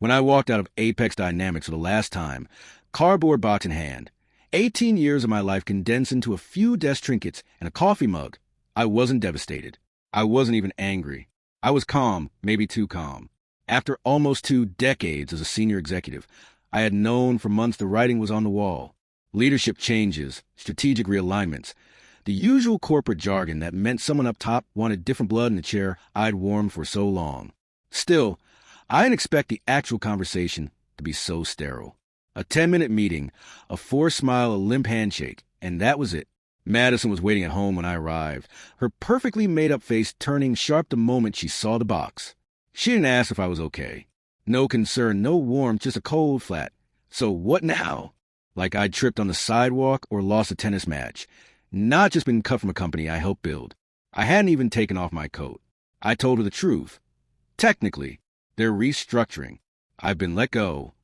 When I walked out of Apex Dynamics for the last time, cardboard box in hand, 18 years of my life condensed into a few desk trinkets and a coffee mug, I wasn't devastated. I wasn't even angry. I was calm, maybe too calm. After almost 2 decades as a senior executive, I had known for months the writing was on the wall. Leadership changes, strategic realignments, the usual corporate jargon that meant someone up top wanted different blood in the chair I'd warmed for so long. Still, I didn't expect the actual conversation to be so sterile. A 10-minute meeting, a forced smile, a limp handshake, and that was it. Madison was waiting at home when I arrived, her perfectly made-up face turning sharp the moment she saw the box. She didn't ask if I was okay. No concern, no warmth, just a cold flat. So what now? Like I'd tripped on the sidewalk or lost a tennis match. Not just been cut from a company I helped build. I hadn't even taken off my coat. I told her the truth. Technically, they're restructuring. I've been let go.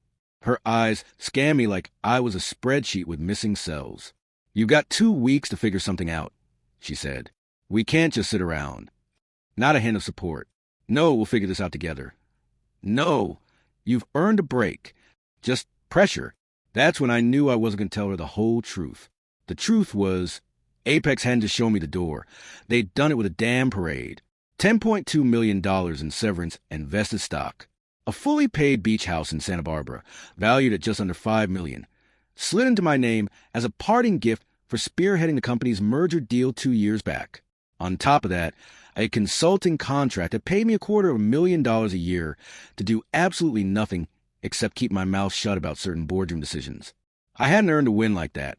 Her eyes scanned me like I was a spreadsheet with missing cells. "You've got 2 weeks to figure something out," she said. "We can't just sit around." Not a hint of support. "No, we'll figure this out together." "No, you've earned a break." Just pressure. That's when I knew I wasn't going to tell her the whole truth. The truth was, Apex hadn't just shown me the door. They'd done it with a damn parade. $10.2 million in severance and vested stock. A fully paid beach house in Santa Barbara, valued at just under $5 million, slid into my name as a parting gift for spearheading the company's merger deal 2 years back. On top of that, a consulting contract that paid me $250,000 a year to do absolutely nothing except keep my mouth shut about certain boardroom decisions. I hadn't earned a win like that.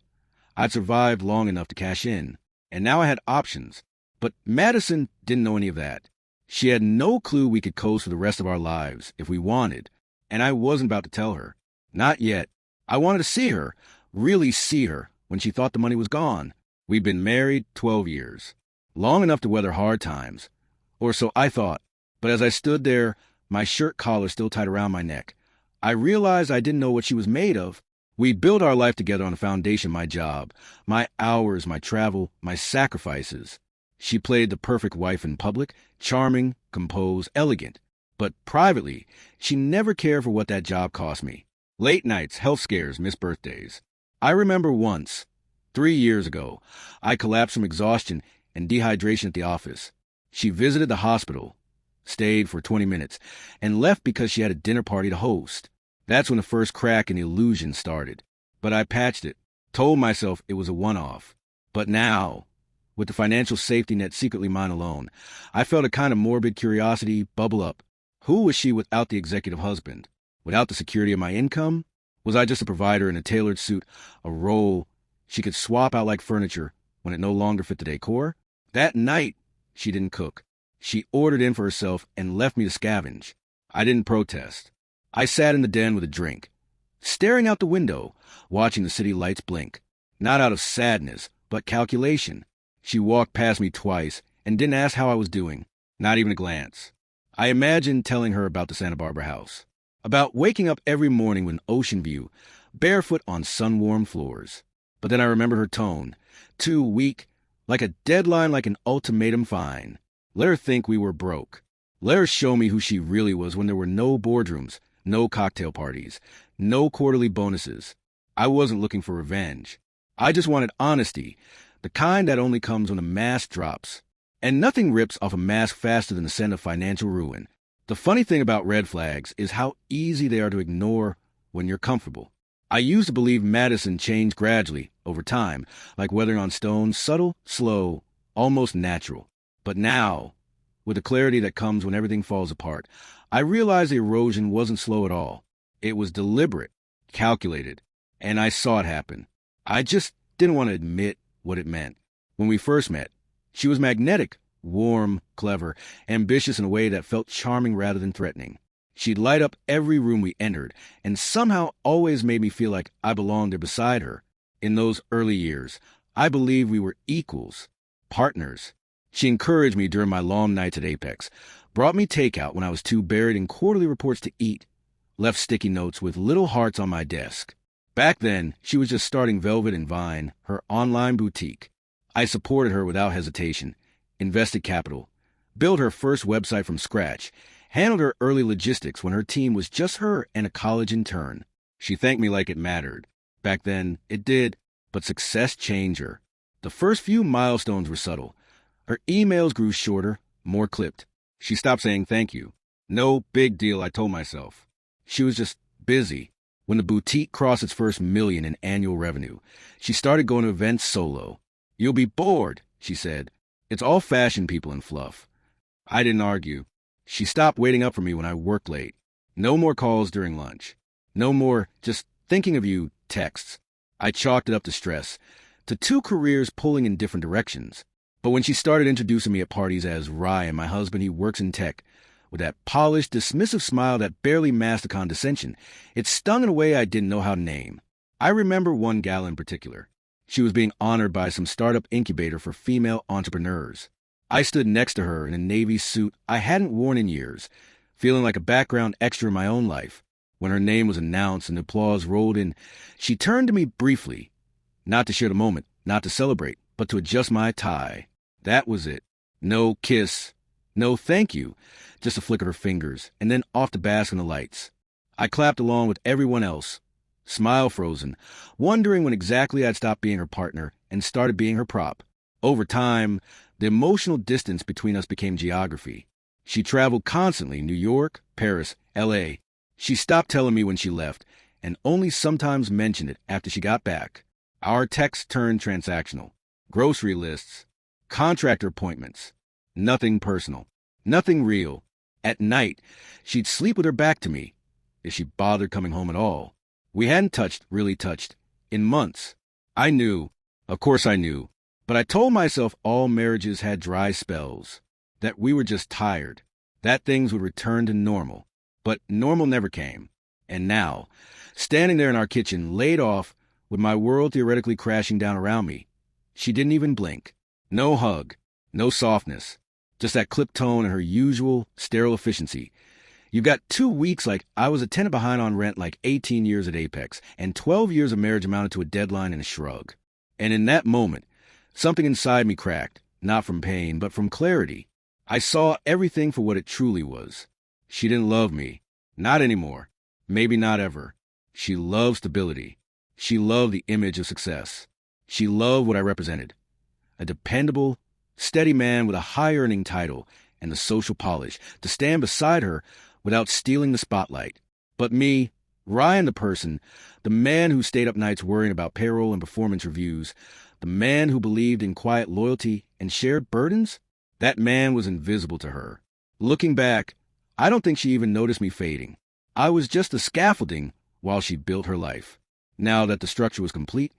I'd survived long enough to cash in, and now I had options. But Madison didn't know any of that. She had no clue we could coast for the rest of our lives if we wanted, and I wasn't about to tell her. Not yet. I wanted to see her, really see her, when she thought the money was gone. We'd been married 12 years. Long enough to weather hard times. Or so I thought. But as I stood there, my shirt collar still tied around my neck, I realized I didn't know what she was made of. We built our life together on the foundation of my job, my hours, my travel, my sacrifices. She played the perfect wife in public, charming, composed, elegant. But privately, she never cared for what that job cost me. Late nights, health scares, missed birthdays. I remember once, 3 years ago, I collapsed from exhaustion and dehydration at the office. She visited the hospital, stayed for 20 minutes, and left because she had a dinner party to host. That's when the first crack in the illusion started. But I patched it, told myself it was a one-off. But now, with the financial safety net secretly mine alone, I felt a kind of morbid curiosity bubble up. Who was she without the executive husband? Without the security of my income? Was I just a provider in a tailored suit, a role she could swap out like furniture when it no longer fit the decor? That night, she didn't cook. She ordered in for herself and left me to scavenge. I didn't protest. I sat in the den with a drink, staring out the window, watching the city lights blink. Not out of sadness, but calculation. She walked past me twice and didn't ask how I was doing, not even a glance. I imagined telling her about the Santa Barbara house, about waking up every morning with an ocean view, barefoot on sun-warmed floors. But then I remembered her tone, too weak, like a deadline, like an ultimatum fine. Let her think we were broke. Let her show me who she really was when there were no boardrooms, no cocktail parties, no quarterly bonuses. I wasn't looking for revenge. I just wanted honesty, the kind that only comes when a mask drops. And nothing rips off a mask faster than the scent of financial ruin. The funny thing about red flags is how easy they are to ignore when you're comfortable. I used to believe Madison changed gradually, over time, like weathering on stone, subtle, slow, almost natural. But now, with the clarity that comes when everything falls apart, I realized the erosion wasn't slow at all. It was deliberate, calculated, and I saw it happen. I just didn't want to admit what it meant. When we first met, she was magnetic, warm, clever, ambitious in a way that felt charming rather than threatening. She'd light up every room we entered, and somehow always made me feel like I belonged there beside her. In those early years, I believed we were equals, partners. She encouraged me during my long nights at Apex, brought me takeout when I was too buried in quarterly reports to eat, left sticky notes with little hearts on my desk. Back then, she was just starting Velvet and Vine, her online boutique. I supported her without hesitation, invested capital, built her first website from scratch, handled her early logistics when her team was just her and a college intern. She thanked me like it mattered. Back then, it did, but success changed her. The first few milestones were subtle. Her emails grew shorter, more clipped. She stopped saying thank you. No big deal, I told myself. She was just busy. When the boutique crossed its first million in annual revenue, she started going to events solo. You'll be bored, she said. It's all fashion people and fluff. I didn't argue. She stopped waiting up for me when I worked late. No more calls during lunch. No more just thinking of you texts. I chalked it up to stress, to two careers pulling in different directions. But when she started introducing me at parties as Ryan, my husband, he works in tech, with that polished, dismissive smile that barely masked the condescension, it stung in a way I didn't know how to name. I remember one gal in particular. She was being honored by some startup incubator for female entrepreneurs. I stood next to her in a navy suit I hadn't worn in years, feeling like a background extra in my own life. When her name was announced and the applause rolled in, she turned to me briefly, not to share the moment, not to celebrate, but to adjust my tie. That was it. No kiss, no thank you, just a flick of her fingers, and then off to bask in the lights. I clapped along with everyone else, smile frozen, wondering when exactly I'd stopped being her partner and started being her prop. Over time, the emotional distance between us became geography. She traveled constantly, New York, Paris, L.A. She stopped telling me when she left, and only sometimes mentioned it after she got back. Our texts turned transactional. Grocery lists, contractor appointments. Nothing personal. Nothing real. At night, she'd sleep with her back to me, if she bothered coming home at all. We hadn't really touched, in months. I knew. Of course I knew. But I told myself all marriages had dry spells, that we were just tired, that things would return to normal. But normal never came. And now, standing there in our kitchen, laid off, with my world theoretically crashing down around me, she didn't even blink. No hug, no softness, just that clipped tone and her usual sterile efficiency. You've got 2 weeks like I was a tenant behind on rent like 18 years at Apex, and 12 years of marriage amounted to a deadline and a shrug. And in that moment, something inside me cracked, not from pain, but from clarity. I saw everything for what it truly was. She didn't love me. Not anymore. Maybe not ever. She loved stability. She loved the image of success. She loved what I represented. A dependable, steady man with a high-earning title and the social polish to stand beside her without stealing the spotlight. But me, Ryan the person, the man who stayed up nights worrying about payroll and performance reviews, the man who believed in quiet loyalty and shared burdens, that man was invisible to her. Looking back, I don't think she even noticed me fading. I was just the scaffolding while she built her life. Now that the structure was complete,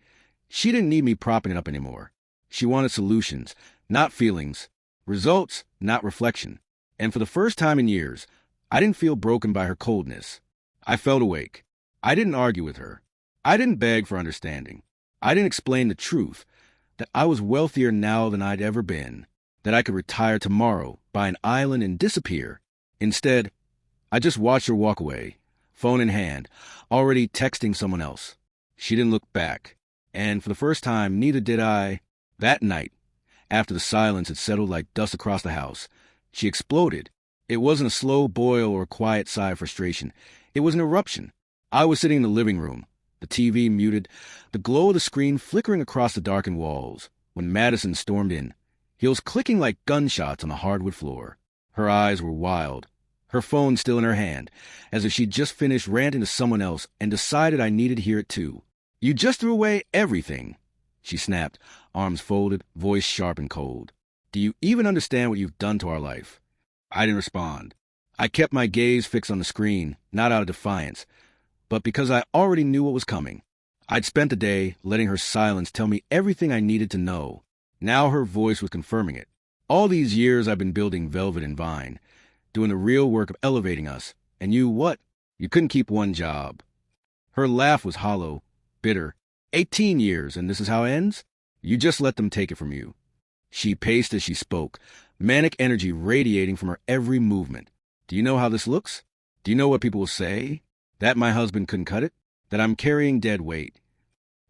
she didn't need me propping it up anymore. She wanted solutions, not feelings. Results, not reflection. And for the first time in years, I didn't feel broken by her coldness. I felt awake. I didn't argue with her. I didn't beg for understanding. I didn't explain the truth, that I was wealthier now than I'd ever been, that I could retire tomorrow, buy an island, and disappear. Instead, I just watched her walk away, phone in hand, already texting someone else. She didn't look back. And for the first time, neither did I. That night, after the silence had settled like dust across the house, she exploded. It wasn't a slow boil or a quiet sigh of frustration. It was an eruption. I was sitting in the living room, the TV muted, the glow of the screen flickering across the darkened walls, when Madison stormed in, heels clicking like gunshots on the hardwood floor. Her eyes were wild, her phone still in her hand, as if she'd just finished ranting to someone else and decided I needed to hear it too. You just threw away everything, she snapped, arms folded, voice sharp and cold. Do you even understand what you've done to our life? I didn't respond. I kept my gaze fixed on the screen, not out of defiance, but because I already knew what was coming. I'd spent the day letting her silence tell me everything I needed to know. Now her voice was confirming it. All these years I've been building Velvet and Vine, doing the real work of elevating us, and you what? You couldn't keep one job. Her laugh was hollow, bitter. 18 years, and this is how it ends? You just let them take it from you. She paced as she spoke, manic energy radiating from her every movement. Do you know how this looks? Do you know what people will say? That my husband couldn't cut it? That I'm carrying dead weight?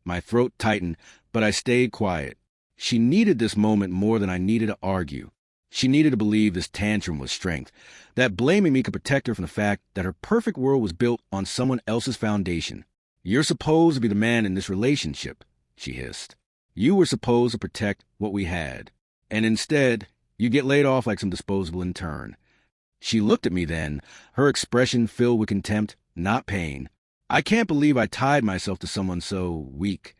My throat tightened, but I stayed quiet. She needed this moment more than I needed to argue. She needed to believe this tantrum was strength, that blaming me could protect her from the fact that her perfect world was built on someone else's foundation. "You're supposed to be the man in this relationship," she hissed. "You were supposed to protect what we had. And instead, you get laid off like some disposable intern." She looked at me then, her expression filled with contempt, not pain. I can't believe I tied myself to someone so weak.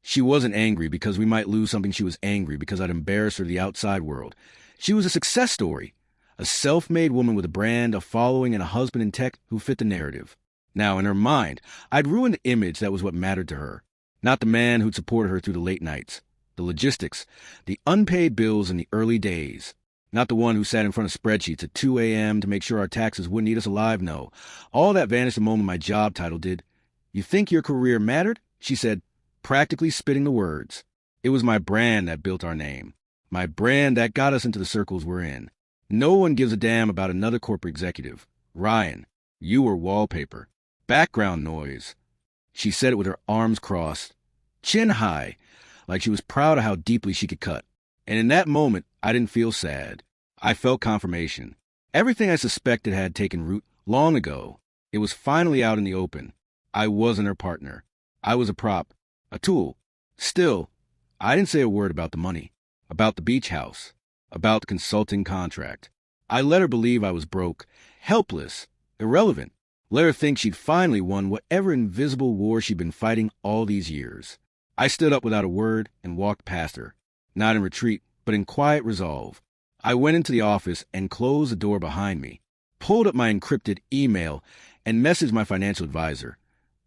She wasn't angry because we might lose something. She was angry because I'd embarrassed her to the outside world. She was a success story, a self-made woman with a brand, a following, and a husband in tech who fit the narrative. Now, in her mind, I'd ruined the image that was what mattered to her, not the man who'd supported her through the late nights, the logistics, the unpaid bills in the early days. Not the one who sat in front of spreadsheets at 2 a.m. to make sure our taxes wouldn't eat us alive, no. All that vanished the moment my job title did. "You think your career mattered?" she said, practically spitting the words. It was my brand that built our name. My brand that got us into the circles we're in. No one gives a damn about another corporate executive. Ryan, you were wallpaper. Background noise. She said it with her arms crossed, chin high, like she was proud of how deeply she could cut. And in that moment, I didn't feel sad. I felt confirmation. Everything I suspected had taken root long ago. It was finally out in the open. I wasn't her partner. I was a prop, a tool. Still, I didn't say a word about the money, about the beach house, about the consulting contract. I let her believe I was broke, helpless, irrelevant. Let her think she'd finally won whatever invisible war she'd been fighting all these years. I stood up without a word and walked past her, not in retreat, but in quiet resolve. I went into the office and closed the door behind me, pulled up my encrypted email, and messaged my financial advisor,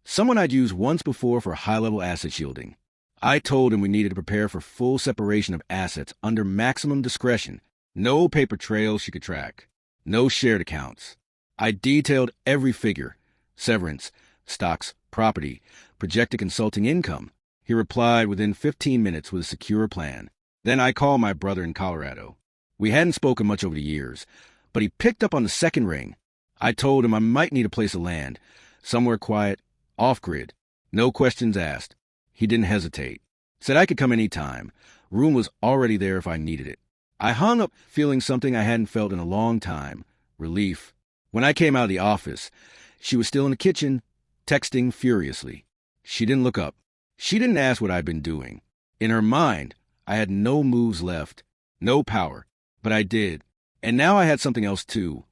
someone I'd used once before for high-level asset shielding. I told him we needed to prepare for full separation of assets under maximum discretion. No paper trails she could track. No shared accounts. I detailed every figure: severance, stocks, property, projected consulting income. He replied within 15 minutes with a secure plan. Then I called my brother in Colorado. We hadn't spoken much over the years, but he picked up on the second ring. I told him I might need a place to land, somewhere quiet, off-grid, no questions asked. He didn't hesitate. Said I could come any time. Room was already there if I needed it. I hung up feeling something I hadn't felt in a long time: relief. When I came out of the office, she was still in the kitchen, texting furiously. She didn't look up. She didn't ask what I'd been doing. In her mind, I had no moves left, no power, but I did. And now I had something else too: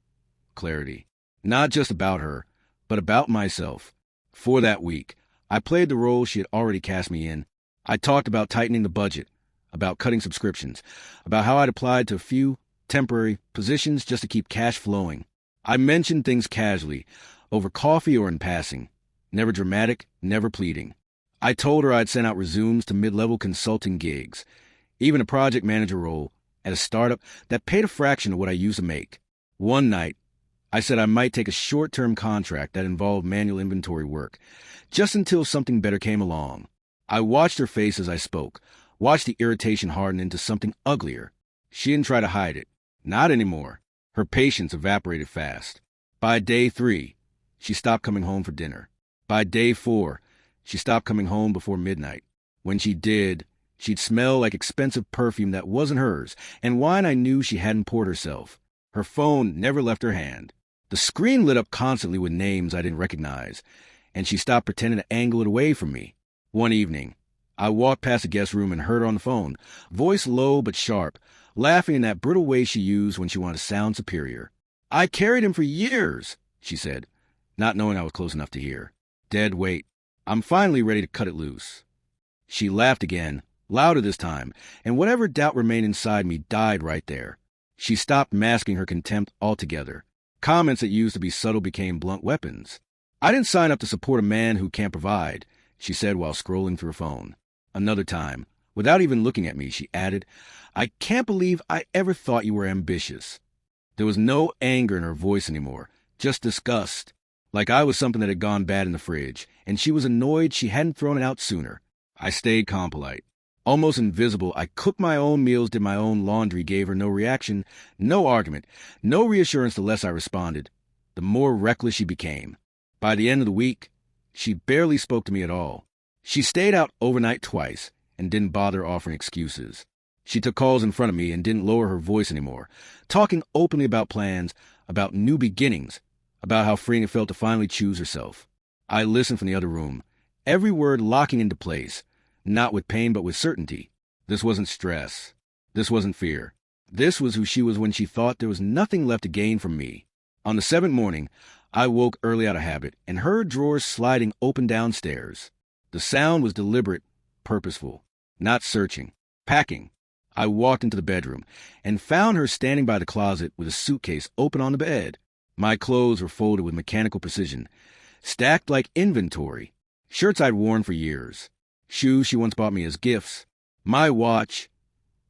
clarity. Not just about her, but about myself. For that week, I played the role she had already cast me in. I talked about tightening the budget, about cutting subscriptions, about how I'd applied to a few temporary positions just to keep cash flowing. I mentioned things casually, over coffee or in passing. Never dramatic, never pleading. I told her I'd sent out resumes to mid-level consulting gigs, even a project manager role at a startup that paid a fraction of what I used to make. One night, I said I might take a short-term contract that involved manual inventory work, just until something better came along. I watched her face as I spoke, watched the irritation harden into something uglier. She didn't try to hide it. Not anymore. Her patience evaporated fast. By day 3, she stopped coming home for dinner. By day 4, she stopped coming home before midnight. When she did, she'd smell like expensive perfume that wasn't hers, and wine I knew she hadn't poured herself. Her phone never left her hand. The screen lit up constantly with names I didn't recognize, and she stopped pretending to angle it away from me. One evening, I walked past the guest room and heard her on the phone, voice low but sharp, laughing in that brittle way she used when she wanted to sound superior. "I carried him for years," she said, not knowing I was close enough to hear. Dead weight. I'm finally ready to cut it loose. She laughed again, louder this time, and whatever doubt remained inside me died right there. She stopped masking her contempt altogether. Comments that used to be subtle became blunt weapons. "I didn't sign up to support a man who can't provide," she said while scrolling through her phone. Another time, without even looking at me, she added, "I can't believe I ever thought you were ambitious." There was no anger in her voice anymore, just disgust, like I was something that had gone bad in the fridge, and she was annoyed she hadn't thrown it out sooner. I stayed calm, polite. Almost invisible, I cooked my own meals, did my own laundry, gave her no reaction, no argument, no reassurance the less I responded, the more reckless she became. By the end of the week, she barely spoke to me at all. She stayed out overnight twice and didn't bother offering excuses. She took calls in front of me and didn't lower her voice anymore, talking openly about plans, about new beginnings, about how freeing it felt to finally choose herself. I listened from the other room, every word locking into place, not with pain but with certainty. This wasn't stress. This wasn't fear. This was who she was when she thought there was nothing left to gain from me. On the seventh morning, I woke early out of habit and heard drawers sliding open downstairs. The sound was deliberate, purposeful, not searching, packing. I walked into the bedroom and found her standing by the closet with a suitcase open on the bed. My clothes were folded with mechanical precision, stacked like inventory, shirts I'd worn for years, shoes she once bought me as gifts, my watch,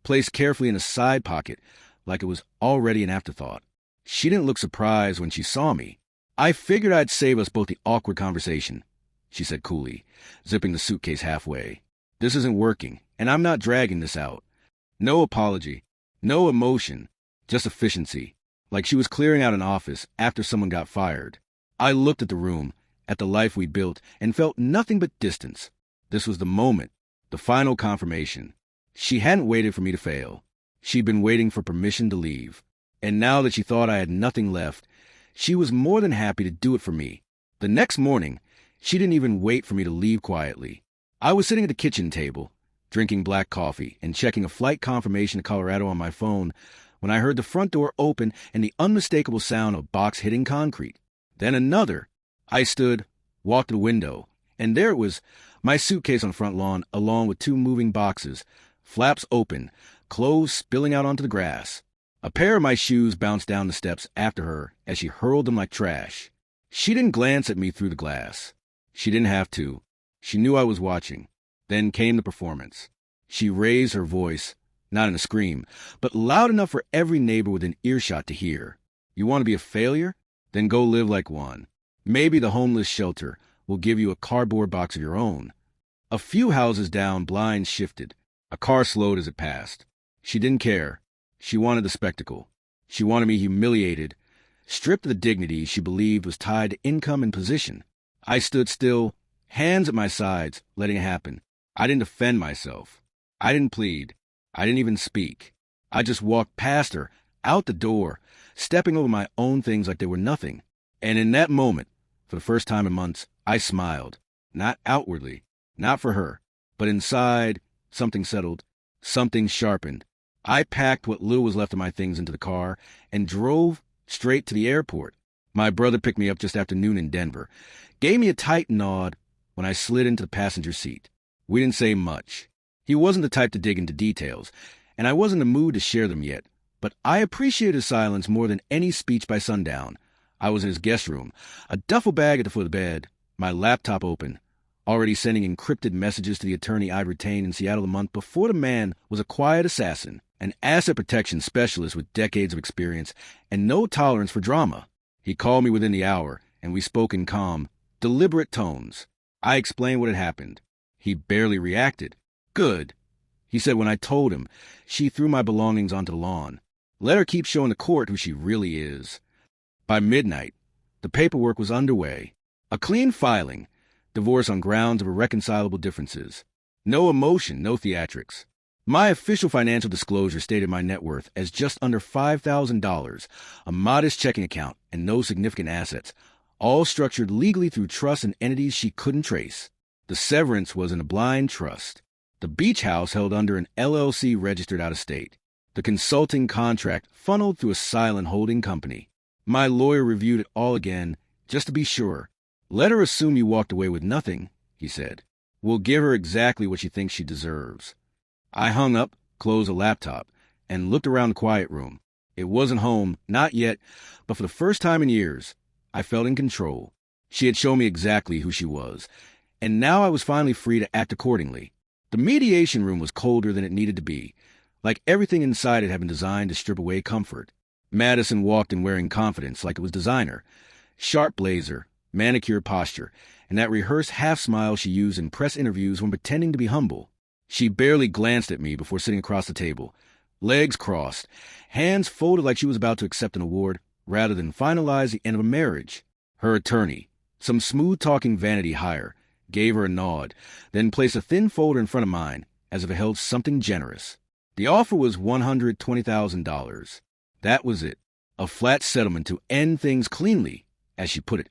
placed carefully in a side pocket like it was already an afterthought. She didn't look surprised when she saw me. I figured I'd save us both the awkward conversation, she said coolly, zipping the suitcase halfway. This isn't working, and I'm not dragging this out. No apology, no emotion, just efficiency, like she was clearing out an office after someone got fired. I looked at the room, at the life we built, and felt nothing but distance. This was the moment, the final confirmation. She hadn't waited for me to fail. She'd been waiting for permission to leave. And now that she thought I had nothing left, she was more than happy to do it for me. The next morning, she didn't even wait for me to leave quietly. I was sitting at the kitchen table, drinking black coffee and checking a flight confirmation to Colorado on my phone when I heard the front door open and the unmistakable sound of a box hitting concrete. Then another. I stood, walked to the window, and there it was, my suitcase on the front lawn along with two moving boxes, flaps open, clothes spilling out onto the grass. A pair of my shoes bounced down the steps after her as she hurled them like trash. She didn't glance at me through the glass. She didn't have to. She knew I was watching. Then came the performance. She raised her voice, not in a scream, but loud enough for every neighbor within earshot to hear. You want to be a failure? Then go live like one. Maybe the homeless shelter will give you a cardboard box of your own. A few houses down, blinds shifted. A car slowed as it passed. She didn't care. She wanted the spectacle. She wanted me humiliated, stripped of the dignity she believed was tied to income and position. I stood still, hands at my sides, letting it happen. I didn't defend myself. I didn't plead. I didn't even speak. I just walked past her, out the door, stepping over my own things like they were nothing. And in that moment, for the first time in months, I smiled. Not outwardly, not for her, but inside, something settled, something sharpened. I packed what little was left of my things into the car and drove straight to the airport. My brother picked me up just after noon in Denver, gave me a tight nod when I slid into the passenger seat. We didn't say much. He wasn't the type to dig into details, and I wasn't in the mood to share them yet, but I appreciated his silence more than any speech by sundown. I was in his guest room, a duffel bag at the foot of the bed, my laptop open, already sending encrypted messages to the attorney I'd retained in Seattle a month before the man was a quiet assassin, an asset protection specialist with decades of experience and no tolerance for drama. He called me within the hour, and we spoke in calm, deliberate tones. I explained what had happened. He barely reacted. Good, he said when I told him. She threw my belongings onto the lawn. Let her keep showing the court who she really is. By midnight, the paperwork was underway. A clean filing, divorce on grounds of irreconcilable differences. No emotion, no theatrics. My official financial disclosure stated my net worth as just under $5,000, a modest checking account, and no significant assets, all structured legally through trusts and entities she couldn't trace. The severance was in a blind trust. The beach house held under an LLC registered out of state. The consulting contract funneled through a silent holding company. My lawyer reviewed it all again, just to be sure. Let her assume you walked away with nothing, he said. We'll give her exactly what she thinks she deserves. I hung up, closed the laptop, and looked around the quiet room. It wasn't home, not yet, but for the first time in years, I felt in control. She had shown me exactly who she was, and now I was finally free to act accordingly. The mediation room was colder than it needed to be, like everything inside it had been designed to strip away comfort. Madison walked in wearing confidence like it was designer. Sharp blazer, manicured posture, and that rehearsed half-smile she used in press interviews when pretending to be humble. She barely glanced at me before sitting across the table, legs crossed, hands folded like she was about to accept an award rather than finalize the end of a marriage. Her attorney, some smooth-talking vanity hire, gave her a nod, then placed a thin folder in front of mine as if it held something generous. The offer was $120,000. That was it. A flat settlement to end things cleanly, as she put it.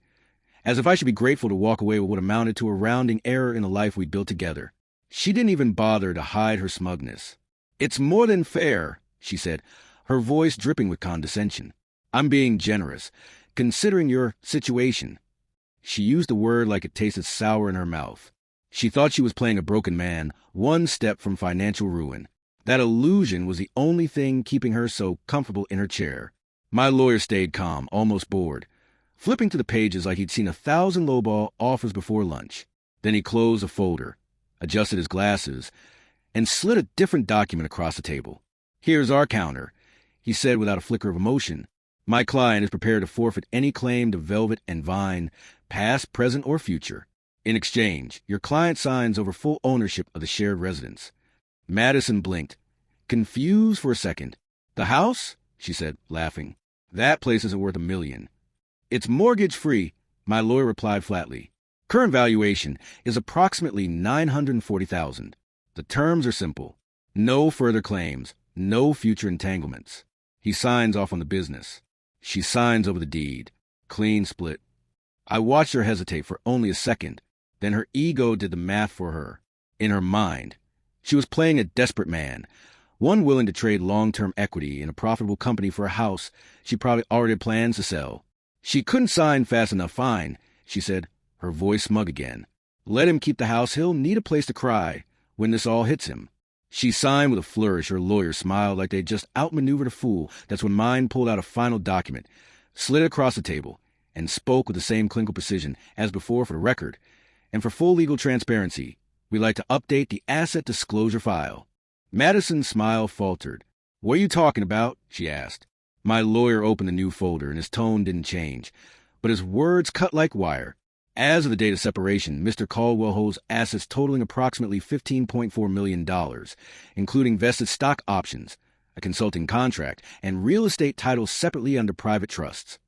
As if I should be grateful to walk away with what amounted to a rounding error in the life we built together. She didn't even bother to hide her smugness. "It's more than fair," she said, her voice dripping with condescension. "I'm being generous, considering your situation." She used the word like it tasted sour in her mouth. She thought she was playing a broken man, one step from financial ruin. That illusion was the only thing keeping her so comfortable in her chair. My lawyer stayed calm, almost bored, flipping to the pages like he'd seen 1,000 lowball offers before lunch. Then he closed a folder, adjusted his glasses, and slid a different document across the table. "Here's our counter," he said without a flicker of emotion. "My client is prepared to forfeit any claim to Velvet and Vine, past, present, or future. In exchange, your client signs over full ownership of the shared residence." Madison blinked, confused for a second. "The house?" she said, laughing. "That place isn't worth $1 million. It's mortgage-free," my lawyer replied flatly. "Current valuation is approximately $940,000. The terms are simple. No further claims, no future entanglements. He signs off on the business. She signs over the deed. Clean split." I watched her hesitate for only a second. Then her ego did the math for her. In her mind, she was playing a desperate man, one willing to trade long-term equity in a profitable company for a house she probably already had plans to sell. "She couldn't sign fast enough, fine," she said, her voice smug again. "Let him keep the house. He'll need a place to cry when this all hits him." She signed with a flourish. Her lawyer smiled like they'd just outmaneuvered a fool. That's when mine pulled out a final document, slid it across the table, and spoke with the same clinical precision as before. "For the record, and for full legal transparency, we'd like to update the asset disclosure file." Madison's smile faltered. "What are you talking about?" she asked. My lawyer opened the new folder, and his tone didn't change, but his words cut like wire. "As of the date of separation, Mr. Caldwell holds assets totaling approximately $15.4 million, including vested stock options, a consulting contract, and real estate titles separately under private trusts."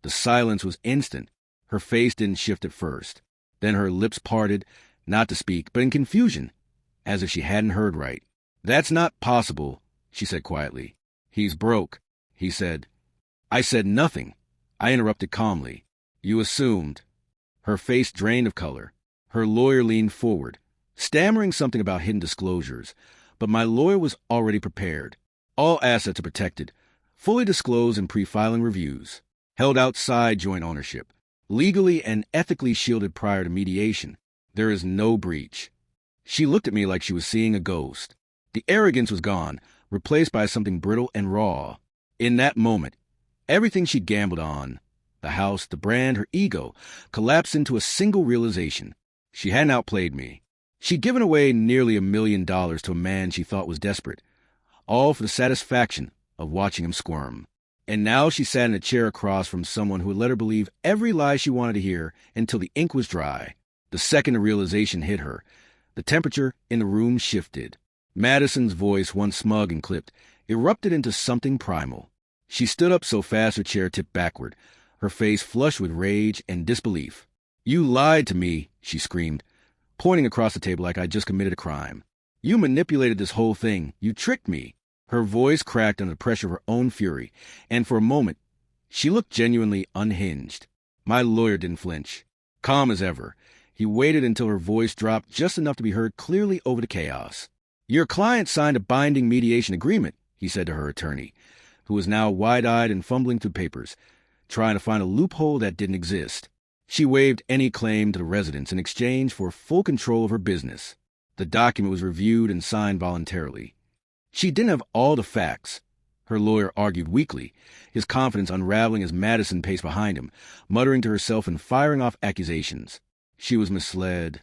The silence was instant. Her face didn't shift at first. Then her lips parted, not to speak, but in confusion, as if she hadn't heard right. "That's not possible," she said quietly. "He's broke," he said. "I said nothing," I interrupted calmly. "You assumed." Her face drained of color. Her lawyer leaned forward, stammering something about hidden disclosures, but my lawyer was already prepared. "All assets are protected, fully disclosed in pre-filing reviews, held outside joint ownership, legally and ethically shielded prior to mediation. There is no breach." She looked at me like she was seeing a ghost. The arrogance was gone, replaced by something brittle and raw. In that moment, everything she'd gambled on, the house, the brand, her ego, collapsed into a single realization. She hadn't outplayed me. She'd given away nearly $1 million to a man she thought was desperate, all for the satisfaction of watching him squirm. And now she sat in a chair across from someone who had let her believe every lie she wanted to hear until the ink was dry. The second the realization hit her, the temperature in the room shifted. Madison's voice, once smug and clipped, erupted into something primal. She stood up so fast her chair tipped backward, her face flushed with rage and disbelief. "You lied to me," she screamed, pointing across the table like I'd just committed a crime. "You manipulated this whole thing. You tricked me." Her voice cracked under the pressure of her own fury, and for a moment, she looked genuinely unhinged. My lawyer didn't flinch. Calm as ever, he waited until her voice dropped just enough to be heard clearly over the chaos. "Your client signed a binding mediation agreement," he said to her attorney, who was now wide-eyed and fumbling through papers, trying to find a loophole that didn't exist. She waived any claim to the residence in exchange for full control of her business. The document was reviewed and signed voluntarily. She didn't have all the facts, her lawyer argued weakly, his confidence unraveling as Madison paced behind him, muttering to herself and firing off accusations. She was misled.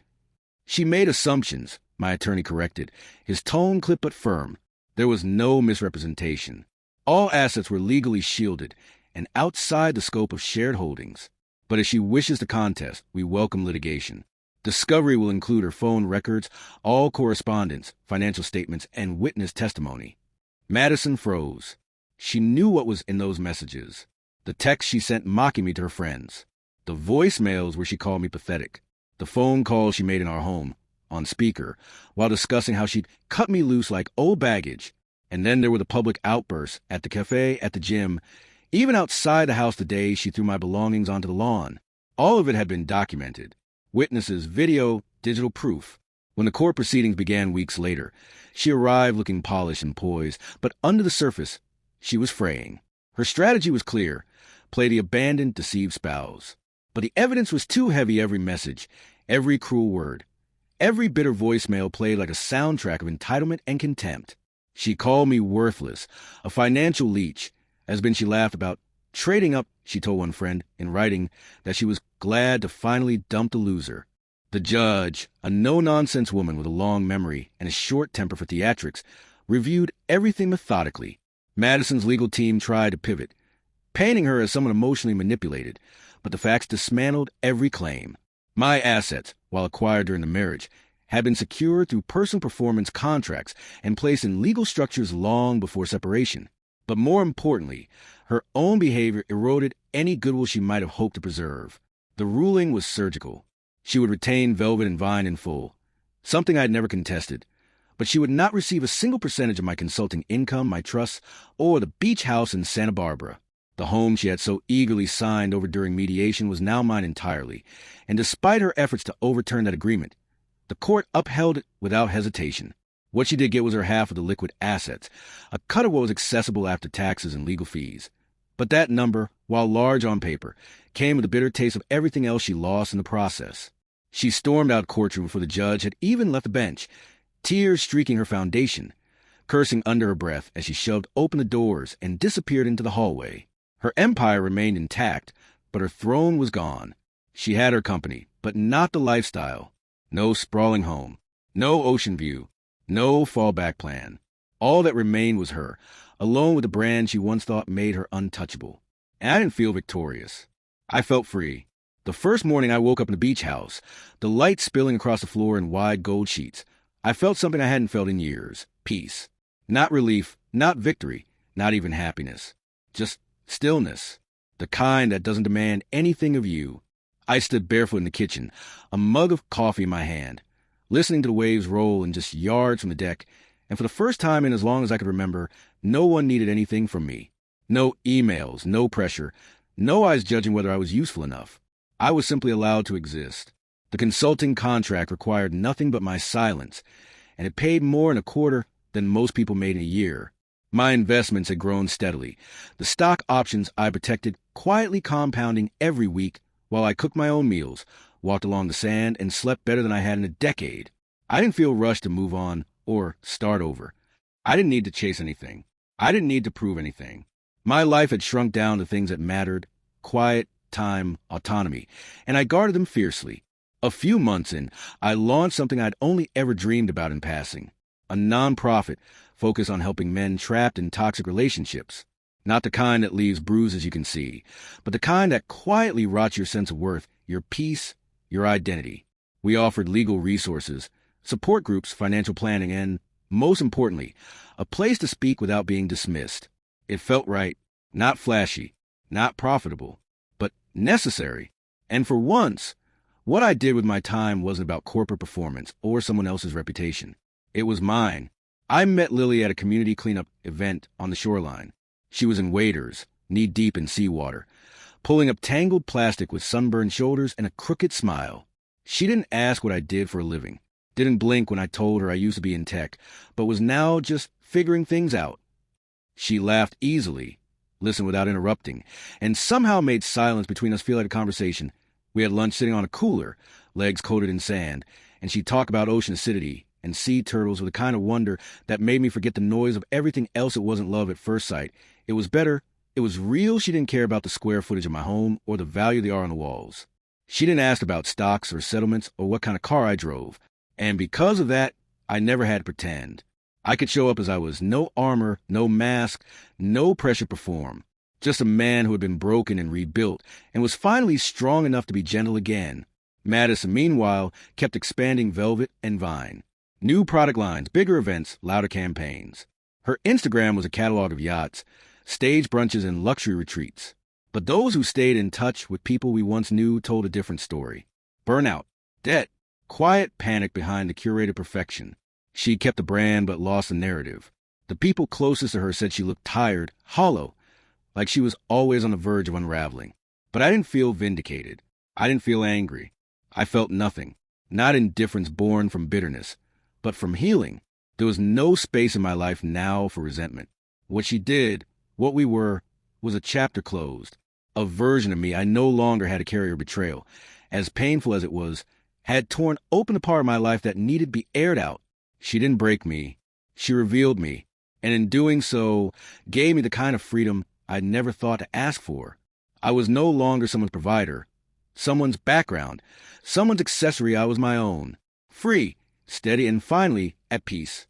"She made assumptions," my attorney corrected, his tone clipped but firm. There was no misrepresentation. All assets were legally shielded and outside the scope of shared holdings. But if she wishes to contest, we welcome litigation. Discovery will include her phone records, all correspondence, financial statements, and witness testimony. Madison froze. She knew what was in those messages. The texts she sent mocking me to her friends. The voicemails where she called me pathetic. The phone calls she made in our home, on speaker, while discussing how she'd cut me loose like old baggage, And then there were the public outbursts at the cafe, at the gym, even outside the house the day she threw my belongings onto the lawn. All of it had been documented. Witnesses, video, digital proof. When the court proceedings began weeks later, she arrived looking polished and poised, but under the surface, she was fraying. Her strategy was clear: play the abandoned, deceived spouse. But the evidence was too heavy. Every message, every cruel word, every bitter voicemail played like a soundtrack of entitlement and contempt. She called me worthless, a financial leech, she laughed about trading up. She told one friend in writing that she was glad to finally dump the loser. The judge, a no-nonsense woman with a long memory and a short temper for theatrics, reviewed everything methodically. Madison's legal team tried to pivot, painting her as someone emotionally manipulated, but the facts dismantled every claim. My assets, while acquired during the marriage, had been secured through personal performance contracts and placed in legal structures long before separation. But more importantly, her own behavior eroded any goodwill she might have hoped to preserve. The ruling was surgical. She would retain Velvet and Vine in full, something I had never contested, but she would not receive a single percentage of my consulting income, my trusts, or the beach house in Santa Barbara. The home she had so eagerly signed over during mediation was now mine entirely, and despite her efforts to overturn that agreement, the court upheld it without hesitation. What she did get was her half of the liquid assets, a cut of what was accessible after taxes and legal fees. But that number, while large on paper, came with a bitter taste of everything else she lost in the process. She stormed out courtroom before the judge had even left the bench, tears streaking her foundation, cursing under her breath as she shoved open the doors and disappeared into the hallway. Her empire remained intact, but her throne was gone. She had her company, but not the lifestyle. No sprawling home, no ocean view, no fallback plan. All that remained was her, alone with the brand she once thought made her untouchable. And I didn't feel victorious. I felt free. The first morning I woke up in the beach house, the light spilling across the floor in wide gold sheets, I felt something I hadn't felt in years: peace. Not relief, not victory, not even happiness. Just stillness. The kind that doesn't demand anything of you. I stood barefoot in the kitchen, a mug of coffee in my hand, listening to the waves roll in just yards from the deck, and for the first time in as long as I could remember, no one needed anything from me. No emails, no pressure, no eyes judging whether I was useful enough. I was simply allowed to exist. The consulting contract required nothing but my silence, and it paid more in a quarter than most people made in a year. My investments had grown steadily, the stock options I protected quietly compounding every week while I cooked my own meals, walked along the sand, and slept better than I had in a decade. I didn't feel rushed to move on or start over. I didn't need to chase anything. I didn't need to prove anything. My life had shrunk down to things that mattered: quiet, time, autonomy, and I guarded them fiercely. A few months in, I launched something I'd only ever dreamed about in passing: a nonprofit focused on helping men trapped in toxic relationships. Not the kind that leaves bruises you can see, but the kind that quietly rots your sense of worth, your peace, your identity. We offered legal resources, support groups, financial planning, and, most importantly, a place to speak without being dismissed. It felt right, not flashy, not profitable, but necessary. And for once, what I did with my time wasn't about corporate performance or someone else's reputation. It was mine. I met Lily at a community cleanup event on the shoreline. She was in waders, knee-deep in seawater, pulling up tangled plastic with sunburned shoulders and a crooked smile. She didn't ask what I did for a living, didn't blink when I told her I used to be in tech, but was now just figuring things out. She laughed easily, listened without interrupting, and somehow made silence between us feel like a conversation. We had lunch sitting on a cooler, legs coated in sand, and she'd talk about ocean acidity and sea turtles with a kind of wonder that made me forget the noise of everything else. It wasn't love at first sight. It was better. It was real. She didn't care about the square footage of my home or the value they are on the walls. She didn't ask about stocks or settlements or what kind of car I drove. And because of that, I never had to pretend. I could show up as I was: no armor, no mask, no pressure to perform. Just a man who had been broken and rebuilt and was finally strong enough to be gentle again. Madison, meanwhile, kept expanding Velvet and Vine. New product lines, bigger events, louder campaigns. Her Instagram was a catalog of yachts, stage brunches, and luxury retreats. But those who stayed in touch with people we once knew told a different story. Burnout, debt, quiet panic behind the curated perfection. She kept the brand but lost the narrative. The people closest to her said she looked tired, hollow, like she was always on the verge of unraveling. But I didn't feel vindicated. I didn't feel angry. I felt nothing. Not indifference born from bitterness, but from healing. There was no space in my life now for resentment. What she did, what we were, was a chapter closed. A version of me I no longer had to carry her betrayal, as painful as it was, had torn open a part of my life that needed to be aired out. She didn't break me. She revealed me, and in doing so, gave me the kind of freedom I'd never thought to ask for. I was no longer someone's provider, someone's background, someone's accessory. I was my own. Free, steady, and finally at peace.